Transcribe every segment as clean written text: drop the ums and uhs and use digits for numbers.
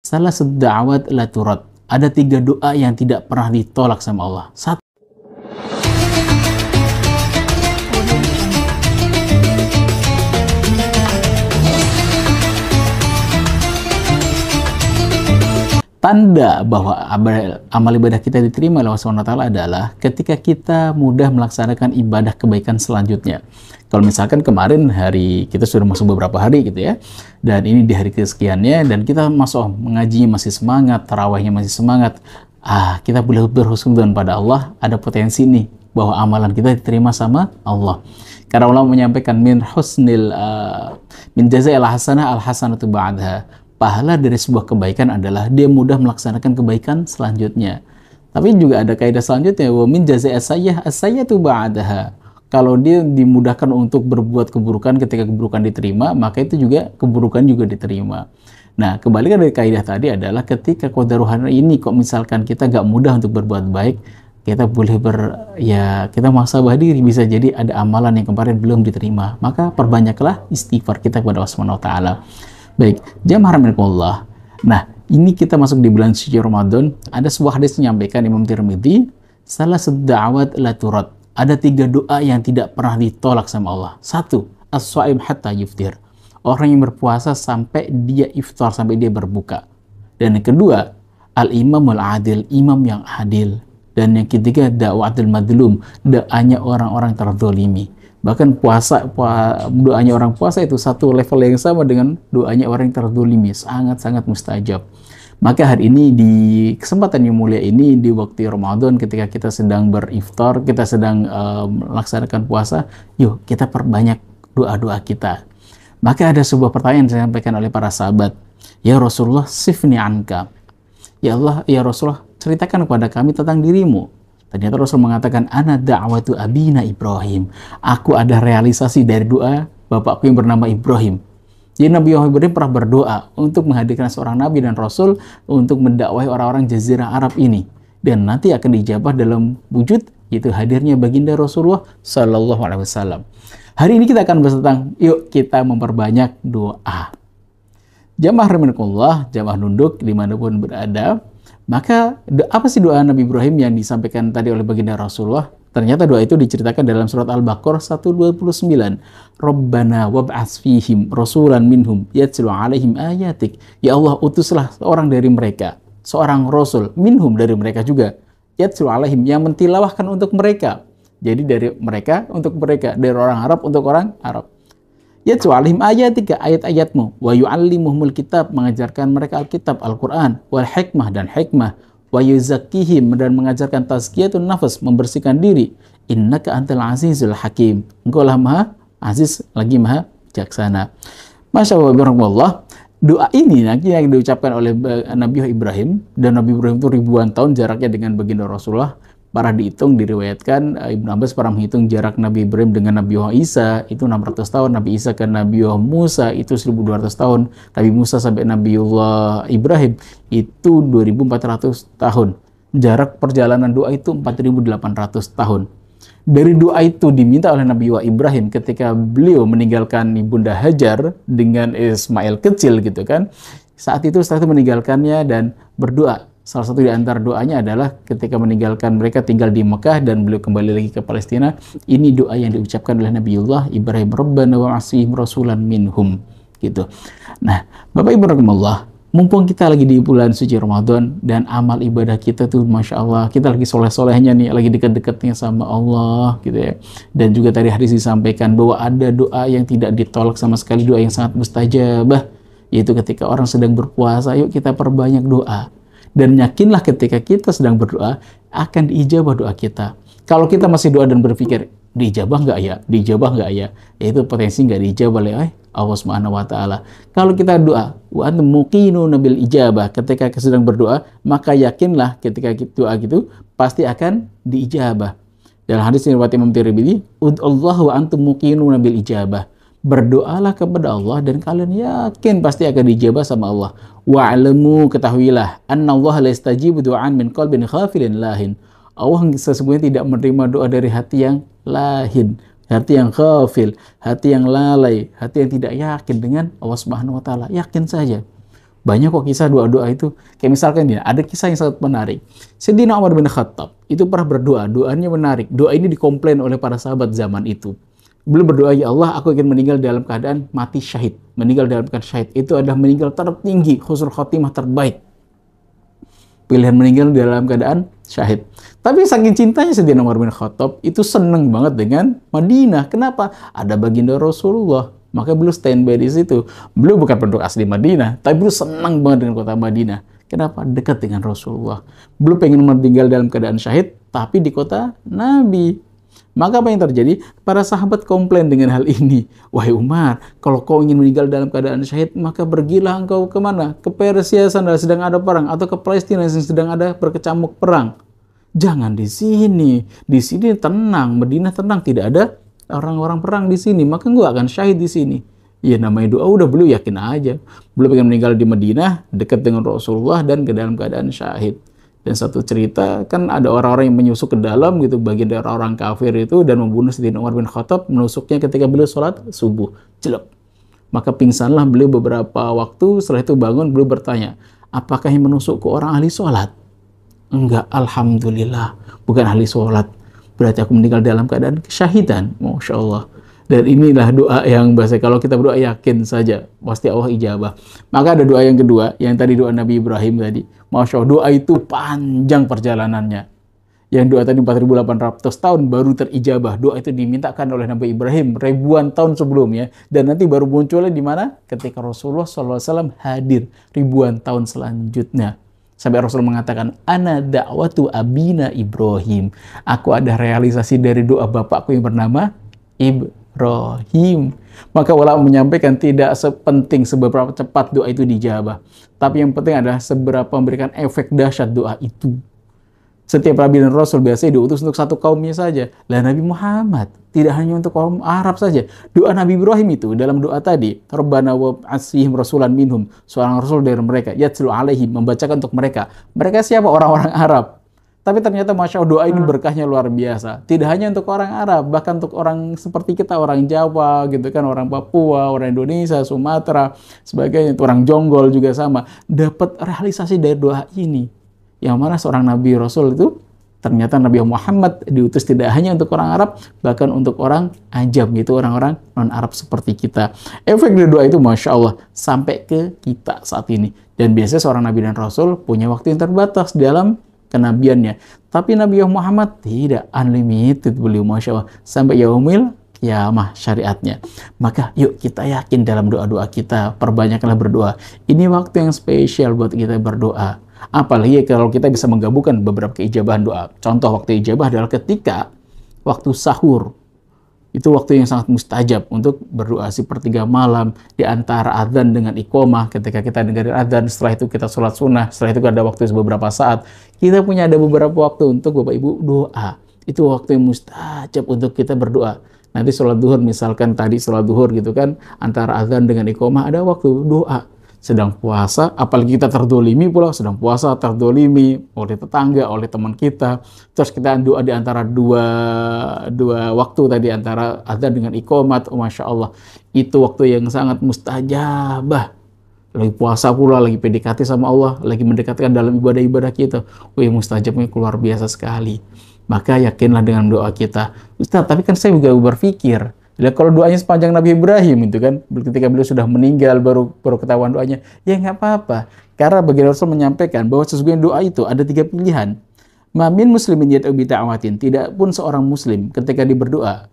Salah da'awat la turad. Ada 3 doa yang tidak pernah ditolak sama Allah. Satu, tanda bahwa amal ibadah kita diterima oleh Allah SWT adalah ketika kita mudah melaksanakan ibadah kebaikan selanjutnya. Kalau misalkan kemarin hari kita sudah masuk beberapa hari gitu ya, dan ini di hari kesekiannya, dan kita masuk mengajinya masih semangat, tarawihnya masih semangat, kita boleh berhusnudzon pada Allah, ada potensi nih bahwa amalan kita diterima sama Allah. Karena ulama menyampaikan min jaza'il hasanah al hasanatu ba'daha. Pahala dari sebuah kebaikan adalah dia mudah melaksanakan kebaikan selanjutnya. Tapi juga ada kaidah selanjutnya, wa min jaza'is sayyi'ah as-sayyi'atu ba'daha. Kalau dia dimudahkan untuk berbuat keburukan ketika keburukan diterima, maka itu juga keburukan juga diterima. Nah, kebalikan dari kaidah tadi adalah ketika qadaruhan ini kok misalkan kita gak mudah untuk berbuat baik, kita boleh kita muhasabah diri, bisa jadi ada amalan yang kemarin belum diterima. Maka perbanyaklah istighfar kita kepada Allah Subhanahu wa taala. Baik, jamaah rahimakumullah. Nah, ini kita masuk di bulan suci Ramadan. Ada sebuah hadis menyampaikan Imam Tirmidzi, salah da'awat la turad. Ada 3 doa yang tidak pernah ditolak sama Allah. Satu, as-shaim hatta yuftir. Orang yang berpuasa sampai dia iftar, sampai dia berbuka. Dan yang kedua, al-imamul adil, imam yang adil. Dan yang ketiga, da'watul madlum, doanya orang-orang terzalimi. Bahkan doanya orang puasa itu satu level yang sama dengan doanya orang yang terzalimi, sangat-sangat mustajab. Maka hari ini di kesempatan yang mulia ini, di waktu Ramadan ketika kita sedang beriftar, kita sedang melaksanakan puasa, yuk kita perbanyak doa-doa kita. Maka ada sebuah pertanyaan yang disampaikan oleh para sahabat, ya Rasulullah, sifni anka. Ya Allah, ya Rasulullah, ceritakan kepada kami tentang dirimu. Ternyata Rasul mengatakan, ana da'watu abina Ibrahim. Aku ada realisasi dari doa bapakku yang bernama Ibrahim. Jadi Nabi Ibrahim pernah berdoa untuk menghadirkan seorang Nabi dan Rasul untuk mendakwahi orang-orang Jazirah Arab ini. Dan nanti akan dijabah dalam wujud, yaitu hadirnya baginda Rasulullah Sallallahu Alaihi Wasallam. Hari ini kita akan bahas tentang, yuk kita memperbanyak doa. Jamaah rahimakumullah, jamaah nunduk dimanapun berada. Maka apa sih doa Nabi Ibrahim yang disampaikan tadi oleh baginda Rasulullah? Ternyata doa itu diceritakan dalam surat Al-Baqarah 129. Rabbana wab'ats fihim rasulan minhum yatslu alaihim ayatik. Ya Allah, utuslah seorang dari mereka, seorang rasul minhum dari mereka juga, yatslu alaihim, yang mentilawahkan untuk mereka. Jadi dari mereka untuk mereka, dari orang Arab untuk orang Arab. Yatslu alaihim ayatika, ayat-ayatmu, wa yu'allimuhumul kitab, mengajarkan mereka Alkitab, Al-Quran, wal hikmah, dan hikmah, wa yuzakkihim, dan mengajarkan tazkiyatun nafas, membersihkan diri. Innaka antal azizul hakim. Engkau lah maha aziz lagi maha bijaksana. Masya Allah, doa ini nanti yang diucapkan oleh Nabi Ibrahim, dan Nabi Ibrahim itu ribuan tahun jaraknya dengan baginda Rasulullah. Para dihitung, diriwayatkan Ibnu Abbas para menghitung jarak Nabi Ibrahim dengan Nabi Isa itu 600 tahun, Nabi Isa ke Nabi Musa itu 1200 tahun, Nabi Musa sampai Nabiullah Ibrahim itu 2400 tahun. Jarak perjalanan doa itu 4800 tahun. Dari doa itu diminta oleh Nabi Ibrahim ketika beliau meninggalkan Ibunda Hajar dengan Ismail kecil gitu kan. Saat itu setelah itu meninggalkannya dan berdoa. Salah satu di antara doanya adalah ketika meninggalkan mereka tinggal di Mekah dan beliau kembali lagi ke Palestina. Ini doa yang diucapkan oleh Nabiullah Ibrahim, Rabbana wa'asihim rasulan minhum gitu. Nah, Bapak Ibu rahimakumullah, mumpung kita lagi di bulan suci Ramadan dan amal ibadah kita tuh Masya Allah, kita lagi soleh-solehnya nih, lagi dekat-dekatnya sama Allah gitu ya. Dan juga tadi hadis disampaikan bahwa ada doa yang tidak ditolak sama sekali, doa yang sangat mustajabah, yaitu ketika orang sedang berpuasa, yuk kita perbanyak doa. Dan yakinlah ketika kita sedang berdoa, akan diijabah doa kita. Kalau kita masih doa dan berpikir, diijabah nggak ya? Diijabah nggak ya? Itu potensi nggak diijabah oleh Allah Subhanahu wa Ta'ala. Kalau kita doa, wa antum muqinuna bil ijabah, ketika kita sedang berdoa, maka yakinlah ketika doa gitu pasti akan diijabah. Dalam hadis riwayat Imam Tirmidzi, ud'allahu wa antum muqinuna bil ijabah. Berdoalah kepada Allah dan kalian yakin pasti akan dijabah sama Allah. Wa'lamu, ketahuilah, annallaha la yastajibu du'an min qalbin ghafilin lahin. Allah sesungguhnya tidak menerima doa dari hati yang lahin, hati yang ghafil, hati yang lalai, hati yang tidak yakin dengan Allah Subhanahu wa Ta'ala. Yakin saja Banyak kok kisah doa-doa itu. Kayak misalkan ya, ada kisah yang sangat menarik. Sayyidina Umar bin Khattab itu pernah berdoa, doanya menarik. Doa ini dikomplain oleh para sahabat zaman itu. Beliau berdoa, ya Allah, aku ingin meninggal dalam keadaan mati syahid. Meninggal dalam keadaan syahid itu adalah meninggal tertinggi, husnul khotimah terbaik. Pilihan meninggal dalam keadaan syahid. Tapi saking cintanya Sayyidina Umar bin Khattab itu seneng banget dengan Madinah. Kenapa? Ada baginda Rasulullah. Maka beliau standby di situ. Beliau bukan penduduk asli Madinah, tapi beliau senang banget dengan kota Madinah. Kenapa? Dekat dengan Rasulullah. Beliau pengen meninggal dalam keadaan syahid, tapi di kota Nabi. Maka apa yang terjadi? Para sahabat komplain dengan hal ini. Wahai Umar, kalau kau ingin meninggal dalam keadaan syahid, maka pergilah engkau kemana? Ke Persia sana sedang ada perang, atau ke Palestina yang sedang ada berkecamuk perang. Jangan di sini. Di sini tenang, Madinah tenang, tidak ada orang-orang perang di sini, maka gue akan syahid di sini. Ya namanya doa, udah beliau yakin aja. Beliau pengen meninggal di Madinah, dekat dengan Rasulullah dan ke dalam keadaan syahid. Dan satu cerita, kan ada orang-orang yang menyusup ke dalam gitu, bagian dari orang kafir itu, dan membunuh Sayyidina Umar bin Khattab, menusuknya ketika beliau sholat subuh. Jelek. Maka pingsanlah beliau beberapa waktu, setelah itu bangun, beliau bertanya, apakah yang menusukku orang ahli sholat? Enggak, alhamdulillah, bukan ahli sholat. Berarti aku meninggal dalam keadaan kesyahidan. Masya Allah. Dan inilah doa yang bahasa, kalau kita berdoa yakin saja, pasti Allah ijabah. Maka ada doa yang kedua, yang tadi doa Nabi Ibrahim tadi. Masya Allah, doa itu panjang perjalanannya. Yang doa tadi 4.800 tahun baru terijabah. Doa itu dimintakan oleh Nabi Ibrahim ribuan tahun sebelumnya. Dan nanti baru munculnya di mana? Ketika Rasulullah SAW hadir ribuan tahun selanjutnya. Sampai Rasul mengatakan, ana da'watu abina Ibrahim. Aku ada realisasi dari doa bapakku yang bernama Ibrahim. Maka ulama menyampaikan tidak sepenting seberapa cepat doa itu dijabah. Tapi yang penting adalah seberapa memberikan efek dahsyat doa itu. Setiap Nabi dan Rasul biasanya diutus untuk satu kaumnya saja. Lah Nabi Muhammad tidak hanya untuk kaum Arab saja. Doa Nabi Ibrahim itu dalam doa tadi, Rabbana wab'athihim rasulan minhum, seorang rasul dari mereka, yatlu alaihim, membacakan untuk mereka. Mereka siapa? Orang-orang Arab. Tapi ternyata Masya Allah doa ini berkahnya luar biasa. Tidak hanya untuk orang Arab, bahkan untuk orang seperti kita, orang Jawa, gitu kan, orang Papua, orang Indonesia, Sumatera, sebagainya, orang Jonggol juga sama. Dapat realisasi dari doa ini. Yang mana seorang Nabi Rasul itu ternyata Nabi Muhammad diutus tidak hanya untuk orang Arab, bahkan untuk orang ajam, gitu, orang-orang non-Arab seperti kita. Efek dari doa itu Masya Allah sampai ke kita saat ini. Dan biasanya seorang Nabi dan Rasul punya waktu yang terbatas dalam kenabiannya. Tapi Nabi Muhammad tidak, unlimited beliau Masya Allah. Sampai yaumil kiamah syariatnya. Maka yuk kita yakin dalam doa-doa kita, perbanyaklah berdoa. Ini waktu yang spesial buat kita berdoa. Apalagi kalau kita bisa menggabungkan beberapa keijabahan doa. Contoh waktu ijabah adalah ketika waktu sahur. Itu waktu yang sangat mustajab untuk berdoa sepertiga malam di antara adzan dengan iqomah. Ketika kita dengerin adzan, setelah itu kita sholat sunnah, setelah itu ada waktu beberapa saat. Kita punya ada beberapa waktu untuk Bapak Ibu doa. Itu waktu yang mustajab untuk kita berdoa. Nanti sholat duhur, misalkan tadi sholat duhur gitu kan, antara adzan dengan iqomah ada waktu doa. Sedang puasa, apalagi kita terdolimi pula, sedang puasa terdolimi oleh tetangga, oleh teman kita. Terus kita doa di antara dua waktu tadi, antara adzan dengan iqomat. Oh, Masya Allah, itu waktu yang sangat mustajabah. Lagi puasa pula, lagi PDKT sama Allah, lagi mendekatkan dalam ibadah-ibadah kita. Wih, mustajabnya keluar biasa sekali. Maka yakinlah dengan doa kita. Ustaz, tapi kan saya juga berpikir, ya, kalau doanya sepanjang Nabi Ibrahim itu kan, ketika beliau sudah meninggal baru ketahuan doanya, ya nggak apa-apa. Karena baginda Rasul menyampaikan bahwa sesungguhnya doa itu ada 3 pilihan. Mamin muslimin yad'u bi ta'awatin, tidak pun seorang muslim ketika dia berdoa,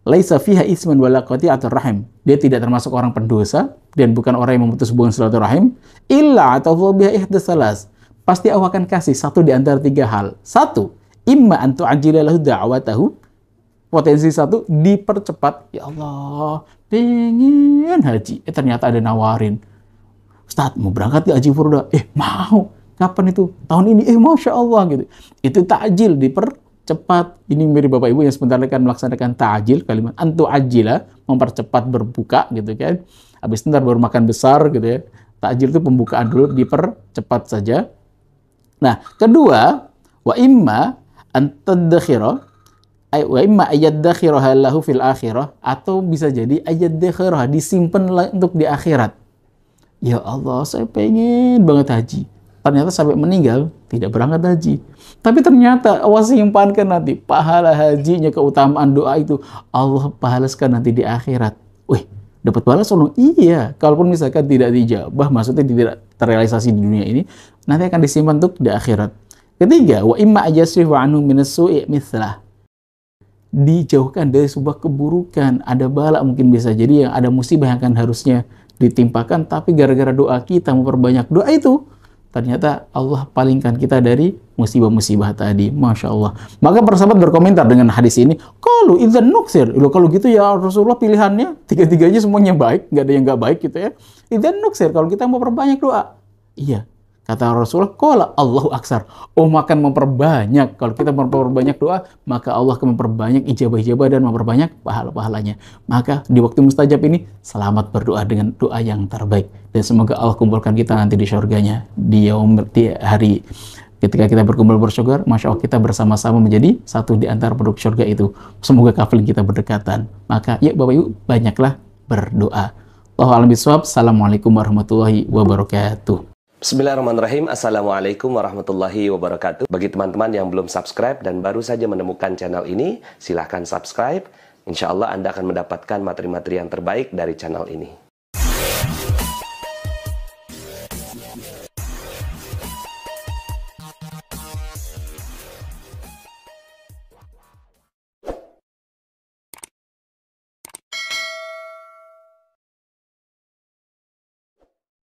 laisa fiha isman wala qati'atur rahim, dia tidak termasuk orang pendosa dan bukan orang yang memutus hubungan silaturahim, illa atawallahu biha ihdas salas, pasti Allah akan kasih satu di antara 3 hal. 1, imma an tu'ajjila lahu da'watahu, potensi 1, dipercepat. Ya Allah, pengen haji. Ternyata ada nawarin. Ustaz, mau berangkat ke haji furda? Mau. Kapan itu? Tahun ini. Masya Allah gitu. Itu ta'jil, dipercepat. Ini mirip Bapak Ibu yang sebentar lagi akan melaksanakan ta'jil, kalimat antu ajila, mempercepat berbuka gitu kan. Habis ntar baru makan besar gitu ya. Ta'jil itu pembukaan dulu, dipercepat saja. Nah, kedua, wa imma antadakhira, wa imma ayyadakhiraha lahu fil akhirah, atau bisa jadi ayyadakhiraha, disimpan untuk di akhirat. Ya Allah, saya pengen banget haji. Ternyata sampai meninggal tidak berangkat haji. Tapi ternyata Allah simpankan nanti pahala hajinya, keutamaan doa itu Allah pahalaskan nanti di akhirat. Wih, dapat balas Allah? Iya. Kalaupun misalkan tidak dijabah, maksudnya tidak terrealisasi di dunia ini, nanti akan disimpan untuk di akhirat. Ketiga, wa imma ajasrifu anhu minas su'i mithlah. Dijauhkan dari sebuah keburukan, ada bala mungkin bisa jadi yang ada musibah yang akan harusnya ditimpakan, tapi gara-gara doa kita memperbanyak doa itu, ternyata Allah palingkan kita dari musibah-musibah tadi. Masya Allah. Maka para sahabat berkomentar dengan hadis ini, kalau idzan nuksir, kalau gitu ya Rasulullah pilihannya tiga-tiganya semuanya baik, nggak ada yang nggak baik gitu ya. Idzan nuksir, kalau kita mau perbanyak doa. Iya. Kata Rasulullah, qala Allahu aksar. Oh, makan memperbanyak. Kalau kita memperbanyak doa, maka Allah akan memperbanyak ijabah-ijabah dan memperbanyak pahala-pahalanya. Maka di waktu mustajab ini, selamat berdoa dengan doa yang terbaik. Dan semoga Allah kumpulkan kita nanti di syurganya. Di hari ketika kita berkumpul bersyukur, Masya Allah kita bersama-sama menjadi satu di antara penduduk syurga itu. Semoga kafil kita berdekatan. Maka ya Bapak Ibu, banyaklah berdoa. Wallahu a'lam bishawab. Assalamualaikum warahmatullahi wabarakatuh. Bismillahirrahmanirrahim. Assalamualaikum warahmatullahi wabarakatuh. Bagi teman-teman yang belum subscribe dan baru saja menemukan channel ini, silahkan subscribe. Insya Allah Anda akan mendapatkan materi-materi yang terbaik dari channel ini.